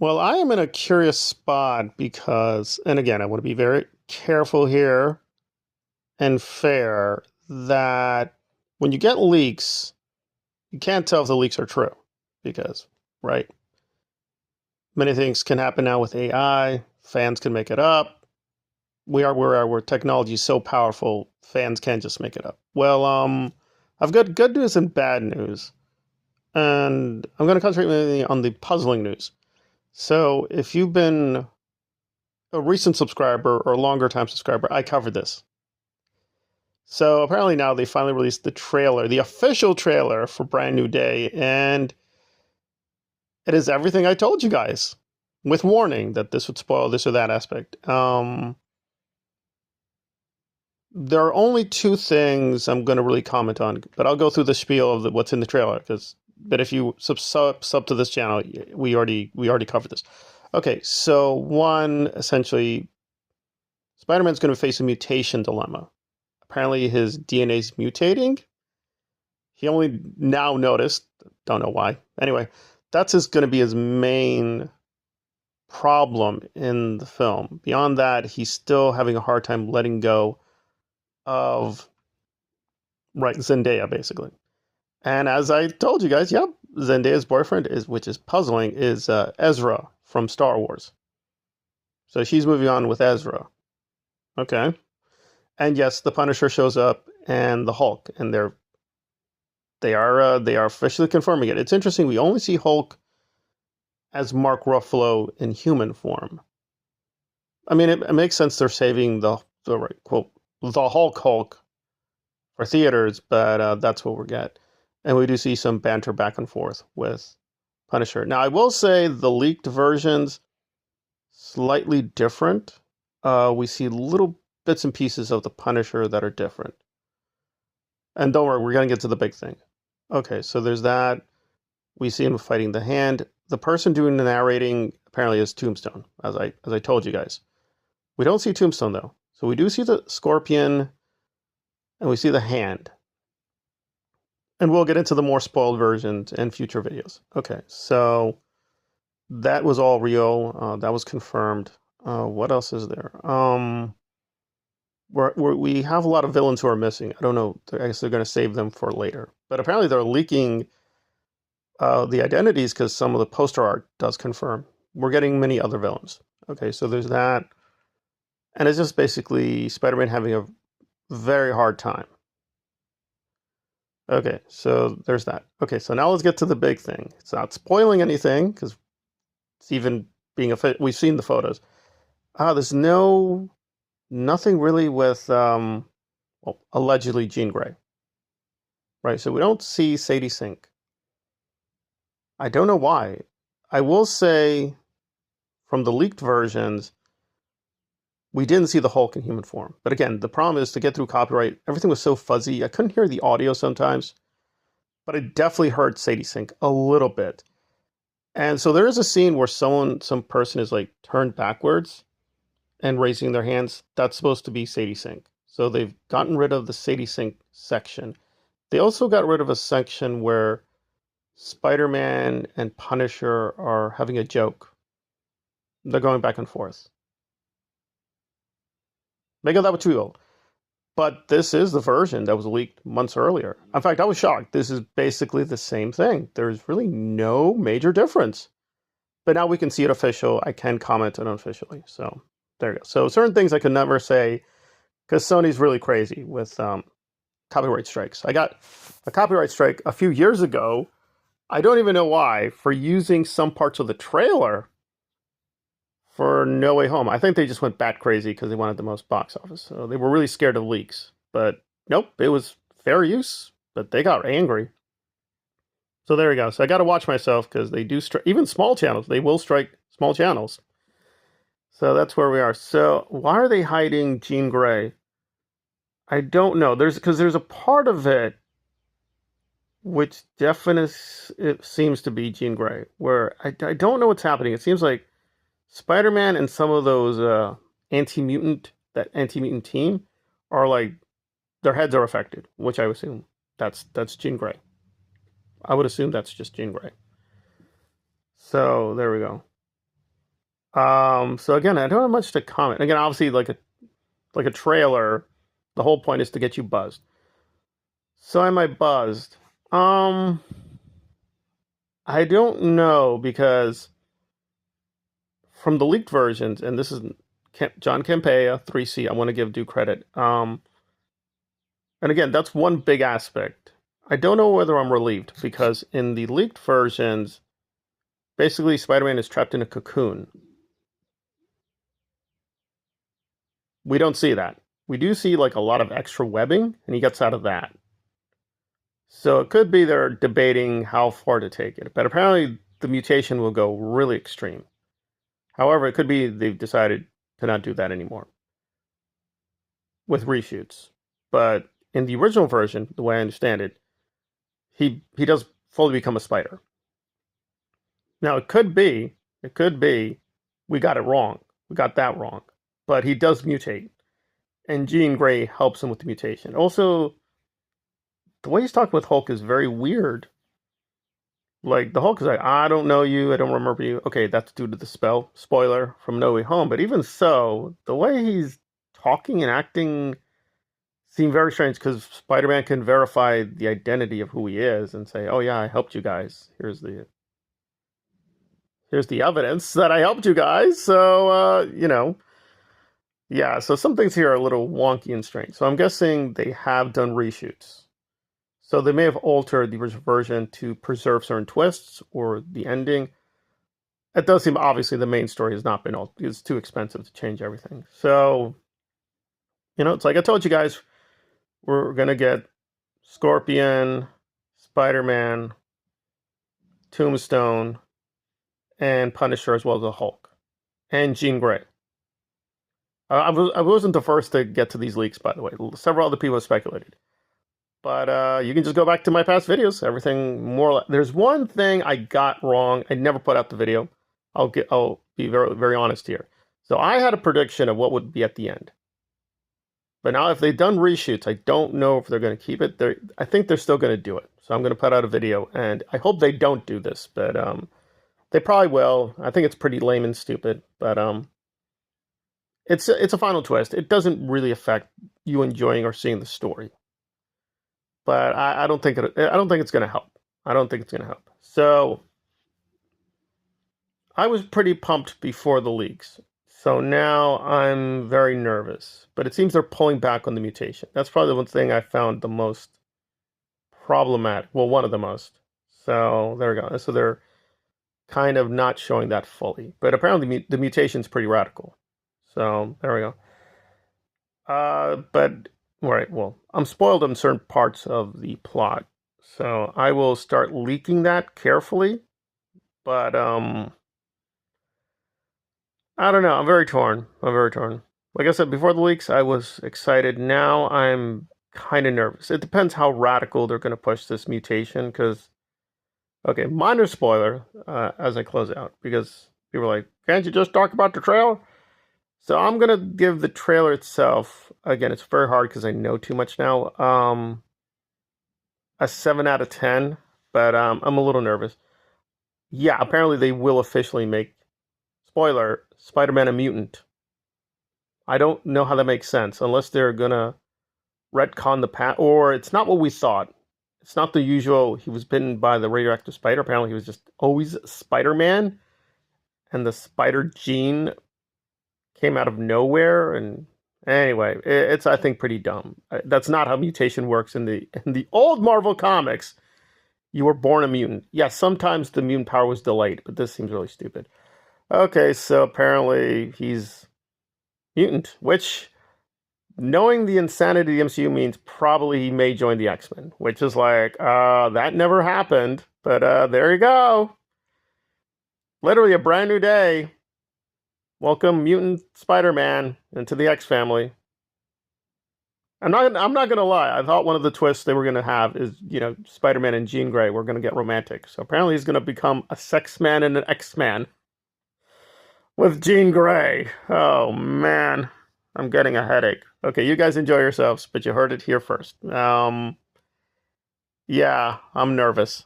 Well, I am in a curious spot because, and again, I want to be very careful here and fair that when you get leaks, you can't tell if the leaks are true because, right? Many things can happen now with AI. Fans can make it up. We are where technology is so powerful, fans can't just make it up. Well, I've got good news and bad news, and I'm going to concentrate mainly on the puzzling news. So, if you've been a recent subscriber or a longer time subscriber, I covered this. So apparently now they finally released the trailer, the official trailer for Brand New Day, and it is everything I told you guys, with warning that this would spoil this or that aspect. There are only two things I'm going to really comment on, but I'll go through the spiel of what's in the trailer. But if you sub to this channel, we already covered this. Okay, so one, essentially, Spider-Man's going to face a mutation dilemma. Apparently his DNA is mutating. He only now noticed, don't know why. Anyway, that's going to be his main problem in the film. Beyond that, he's still having a hard time letting go of, right, Zendaya, basically. And as I told you guys, yep, Zendaya's boyfriend, which is puzzling, is Ezra from Star Wars. So she's moving on with Ezra. Okay. And yes, the Punisher shows up and the Hulk, and they are officially confirming it. It's interesting. We only see Hulk as Mark Ruffalo in human form. I mean, it makes sense they're saving the right quote the Hulk for theaters, but that's what we get. And we do see some banter back and forth with Punisher. Now, I will say the leaked versions slightly different. We see little bits and pieces of the Punisher that are different. And don't worry, we're going to get to the big thing. Okay, so there's that. We see him fighting the Hand. The person doing the narrating apparently is Tombstone, as I told you guys. We don't see Tombstone, though. So we do see the Scorpion, and we see the Hand. And we'll get into the more spoiled versions in future videos. Okay, so that was all real. That was confirmed. What else is there? We have a lot of villains who are missing. I don't know. I guess they're going to save them for later. But apparently they're leaking the identities because some of the poster art does confirm. We're getting many other villains. Okay, so there's that. And it's just basically Spider-Man having a very hard time. Okay, so there's that. Okay, so now let's get to the big thing. It's not spoiling anything because it's even being we've seen the photos. There's nothing really with well, allegedly Jean Grey. Right, so we don't see Sadie Sink. I don't know why. I will say from the leaked versions, we didn't see the Hulk in human form. But again, the problem is to get through copyright, everything was so fuzzy. I couldn't hear the audio sometimes, but I definitely heard Sadie Sink a little bit. And so there is a scene where some person is like turned backwards and raising their hands. That's supposed to be Sadie Sink. So they've gotten rid of the Sadie Sink section. They also got rid of a section where Spider-Man and Punisher are having a joke. They're going back and forth. They got that with Twill. But this is the version that was leaked months earlier. In fact, I was shocked. This is basically the same thing. There's really no major difference. But now we can see it official. I can comment it unofficially. So there you go. So certain things I could never say because Sony's really crazy with copyright strikes. I got a copyright strike a few years ago. I don't even know why, for using some parts of the trailer for No Way Home. I think they just went bat crazy because they wanted the most box office. So they were really scared of leaks. But nope, it was fair use, but they got angry. So there you go. So I got to watch myself because they do strike, even small channels, they will strike small channels. So that's where we are. So why are they hiding Jean Grey? I don't know. Because there's a part of it which definitely it seems to be Jean Grey, where I don't know what's happening. It seems like Spider-Man and some of those anti-mutant team are like, their heads are affected, which I assume that's Jean Grey. I would assume that's just Jean Grey. So there we go. So again, I don't have much to comment. Again, obviously, like a trailer, the whole point is to get you buzzed. So am I buzzed? Um, I don't know because from the leaked versions, and this is John Campea, 3C. I want to give due credit. And again, that's one big aspect. I don't know whether I'm relieved because in the leaked versions, basically Spider-Man is trapped in a cocoon. We don't see that. We do see like a lot of extra webbing, and he gets out of that. So it could be they're debating how far to take it. But apparently the mutation will go really extreme. However, it could be they've decided to not do that anymore with reshoots. But in the original version, the way I understand it, he does fully become a spider. Now it could be we got it wrong. We got that wrong. But he does mutate. And Jean Grey helps him with the mutation. Also, the way he's talking with Hulk is very weird. Like the Hulk is like, I don't know you, I don't remember you. Okay, that's due to the spell. Spoiler from No Way Home. But even so, the way he's talking and acting seem very strange because Spider-Man can verify the identity of who he is and say, "Oh yeah, I helped you guys. Here's the evidence that I helped you guys." So yeah. So some things here are a little wonky and strange. So I'm guessing they have done reshoots. So they may have altered the original version to preserve certain twists or the ending. It does seem obviously the main story has not been altered. It's too expensive to change everything. So it's like I told you guys, we're gonna get Scorpion, Spider-Man, Tombstone, and Punisher as well as the Hulk, and Jean Grey. I wasn't the first to get to these leaks, by the way. Several other people have speculated, but you can just go back to my past videos. Everything more. There's one thing I got wrong. I never put out the video. I'll be very very honest here. So I had a prediction of what would be at the end. But now, if they've done reshoots, I don't know if they're going to keep it. I think they're still going to do it. So I'm going to put out a video, and I hope they don't do this. But they probably will. I think it's pretty lame and stupid. But it's a final twist. It doesn't really affect you enjoying or seeing the story. But I don't think it's going to help. I don't think it's going to help. So I was pretty pumped before the leaks. So now I'm very nervous, but it seems they're pulling back on the mutation. That's probably the one thing I found the most problematic. Well, one of the most. So there we go. So they're kind of not showing that fully, but apparently the mutation is pretty radical. So there we go. But all right. Well, I'm spoiled on certain parts of the plot, so I will start leaking that carefully. But I don't know. I'm very torn. Like I said, before the leaks, I was excited. Now I'm kind of nervous. It depends how radical they're going to push this mutation. Because, okay, minor spoiler as I close out. Because people are like, can't you just talk about the trailer? So I'm going to give the trailer itself, again, it's very hard because I know too much now, a 7 out of 10. But I'm a little nervous. Yeah, apparently they will officially make, spoiler, Spider-Man a mutant. I don't know how that makes sense unless they're gonna retcon the past, or it's not what we thought. It's not the usual. He was bitten by the radioactive spider. Apparently, he was just always Spider-Man, and the spider gene came out of nowhere. And anyway, it's I think pretty dumb. That's not how mutation works in the old Marvel comics. You were born a mutant. Yes, sometimes the mutant power was delayed, but this seems really stupid. Okay, so apparently he's mutant, which, knowing the insanity of the MCU means probably he may join the X-Men, which is like, that never happened, but there you go. Literally a brand new day. Welcome mutant Spider-Man into the X family. I'm not gonna lie. I thought one of the twists they were gonna have is, Spider-Man and Jean Grey were gonna get romantic. So apparently he's gonna become a sex man and an X-Man with Jean Grey. Oh man, I'm getting a headache. Okay, you guys enjoy yourselves, but you heard it here first. Yeah, I'm nervous.